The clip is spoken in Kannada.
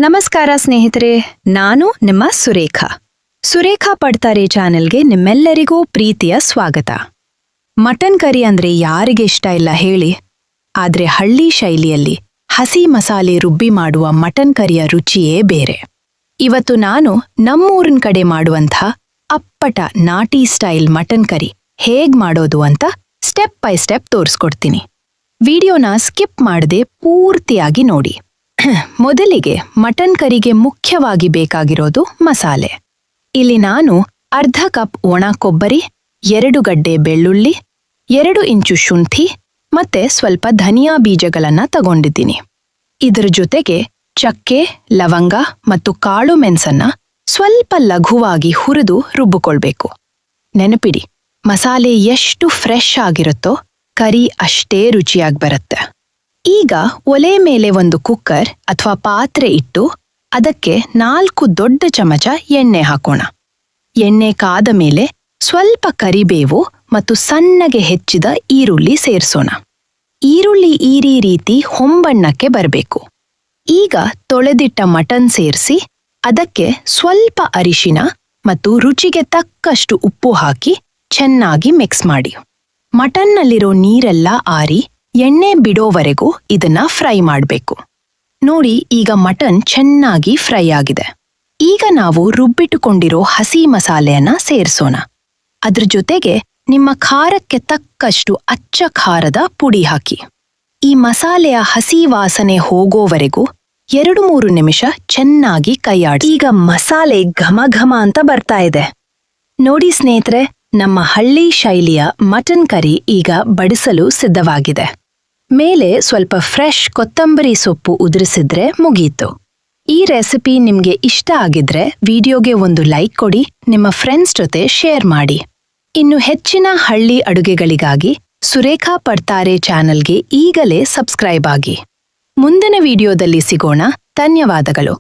ನಮಸ್ಕಾರ ಸ್ನೇಹಿತರೆ, ನಾನು ನಿಮ್ಮ ಸುರೇಖಾ ಪಡ್ತಾರೆ ಚಾನೆಲ್ಗೆ ನಿಮ್ಮೆಲ್ಲರಿಗೂ ಪ್ರೀತಿಯ ಸ್ವಾಗತ. ಮಟನ್ ಕರಿ ಅಂದ್ರೆ ಯಾರಿಗೆ ಇಷ್ಟ ಇಲ್ಲ ಹೇಳಿ? ಆದ್ರೆ ಹಳ್ಳಿ ಶೈಲಿಯಲ್ಲಿ ಹಸಿ ಮಸಾಲೆ ರುಬ್ಬಿ ಮಾಡುವ ಮಟನ್ ಕರಿಯ ರುಚಿಯೇ ಬೇರೆ. ಇವತ್ತು ನಾನು ನಮ್ಮೂರಿನ ಕಡೆ ಮಾಡುವಂಥ ಅಪ್ಪಟ ನಾಟಿ ಸ್ಟೈಲ್ ಮಟನ್ ಕರಿ ಹೇಗ್ ಮಾಡೋದು ಅಂತ ಸ್ಟೆಪ್ ಬೈ ಸ್ಟೆಪ್ ತೋರಿಸ್ಕೊಡ್ತೀನಿ. ವಿಡಿಯೋನ ಸ್ಕಿಪ್ ಮಾಡದೆ ಪೂರ್ತಿಯಾಗಿ ನೋಡಿ. ಮೊದಲಿಗೆ ಮಟನ್ ಕರಿಗೆ ಮುಖ್ಯವಾಗಿ ಬೇಕಾಗಿರೋದು ಮಸಾಲೆ. ಇಲ್ಲಿ ನಾನು ಅರ್ಧ ಕಪ್ ಒಣ ಕೊಬ್ಬರಿ, 2 ಗಡ್ಡೆ ಬೆಳ್ಳುಳ್ಳಿ, 2 ಇಂಚು ಶುಂಠಿ ಮತ್ತೆ ಸ್ವಲ್ಪ ಧನಿಯಾ ಬೀಜಗಳನ್ನ ತಗೊಂಡಿದ್ದೀನಿ. ಇದರ ಜೊತೆಗೆ ಚಕ್ಕೆ, ಲವಂಗ ಮತ್ತು ಕಾಳು ಮೆಣಸನ್ನ ಸ್ವಲ್ಪ ಲಘುವಾಗಿ ಹುರಿದು ರುಬ್ಬಿಕೊಳ್ಬೇಕು. ನೆನಪಿಡಿ, ಮಸಾಲೆ ಎಷ್ಟು ಫ್ರೆಶ್ ಆಗಿರುತ್ತೋ ಕರಿ ಅಷ್ಟೇ ರುಚಿಯಾಗಿ ಬರುತ್ತೆ. ಈಗ ಒಲೆ ಮೇಲೆ ಒಂದು ಕುಕ್ಕರ್ ಅಥವಾ ಪಾತ್ರೆ ಇಟ್ಟು ಅದಕ್ಕೆ 4 ದೊಡ್ಡ ಚಮಚ ಎಣ್ಣೆ ಹಾಕೋಣ. ಎಣ್ಣೆ ಕಾದ ಮೇಲೆ ಸ್ವಲ್ಪ ಕರಿಬೇವು ಮತ್ತು ಸಣ್ಣಗೆ ಹೆಚ್ಚಿದ ಈರುಳ್ಳಿ ಸೇರಿಸೋಣ. ಈರುಳ್ಳಿ ಈ ರೀತಿ ಹೊಂಬಣ್ಣಕ್ಕೆ ಬರಬೇಕು. ಈಗ ತೊಳೆದಿಟ್ಟ ಮಟನ್ ಸೇರಿಸಿ ಅದಕ್ಕೆ ಸ್ವಲ್ಪ ಅರಿಶಿನ ಮತ್ತು ರುಚಿಗೆ ತಕ್ಕಷ್ಟು ಉಪ್ಪು ಹಾಕಿ ಚೆನ್ನಾಗಿ ಮಿಕ್ಸ್ ಮಾಡಿ. ಮಟನ್ನಲ್ಲಿರೋ ನೀರೆಲ್ಲ ಆರಿ ಎಣ್ಣೆ ಬಿಡೋವರೆಗೂ ಇದನ್ನ ಫ್ರೈ ಮಾಡಬೇಕು. ನೋಡಿ, ಈಗ ಮಟನ್ ಚೆನ್ನಾಗಿ ಫ್ರೈ ಆಗಿದೆ. ಈಗ ನಾವು ರುಬ್ಬಿಟ್ಟುಕೊಂಡಿರೋ ಹಸಿ ಮಸಾಲೆಯನ್ನ ಸೇರಿಸೋಣ. ಅದ್ರ ಜೊತೆಗೆ ನಿಮ್ಮ ಖಾರಕ್ಕೆ ತಕ್ಕಷ್ಟು ಅಚ್ಚ ಖಾರದ ಪುಡಿ ಹಾಕಿ. ಈ ಮಸಾಲೆಯ ಹಸಿ ವಾಸನೆ ಹೋಗೋವರೆಗೂ 2-3 ನಿಮಿಷ ಚೆನ್ನಾಗಿ ಕೈಯಾಡಿ. ಈಗ ಮಸಾಲೆ ಘಮ ಘಮ ಅಂತ ಬರ್ತಾ ಇದೆ. ನೋಡಿ ಸ್ನೇಹಿತರೆ, ನಮ್ಮ ಹಳ್ಳಿ ಶೈಲಿಯ ಮಟನ್ ಕರಿ ಈಗ ಬಡಿಸಲು ಸಿದ್ಧವಾಗಿದೆ. ಮೇಲೆ ಸ್ವಲ್ಪ ಫ್ರೆಶ್ ಕೊತ್ತಂಬರಿ ಸೊಪ್ಪು ಉದುರಿಸಿದ್ರೆ ಮುಗೀತು. ಈ ರೆಸಿಪಿ ನಿಮ್ಗೆ ಇಷ್ಟ ಆಗಿದ್ರೆ ವಿಡಿಯೋಗೆ ಒಂದು ಲೈಕ್ ಕೊಡಿ, ನಿಮ್ಮ ಫ್ರೆಂಡ್ಸ್ ಜೊತೆ ಶೇರ್ ಮಾಡಿ. ಇನ್ನು ಹೆಚ್ಚಿನ ಹಳ್ಳಿ ಅಡುಗೆಗಳಿಗಾಗಿ ಸುರೇಖಾ ಪಡ್ತಾರೆ ಚಾನೆಲ್ಗೆ ಈಗಲೇ ಸಬ್ಸ್ಕ್ರೈಬ್ ಆಗಿ. ಮುಂದಿನ ವಿಡಿಯೋದಲ್ಲಿ ಸಿಗೋಣ. ಧನ್ಯವಾದಗಳು.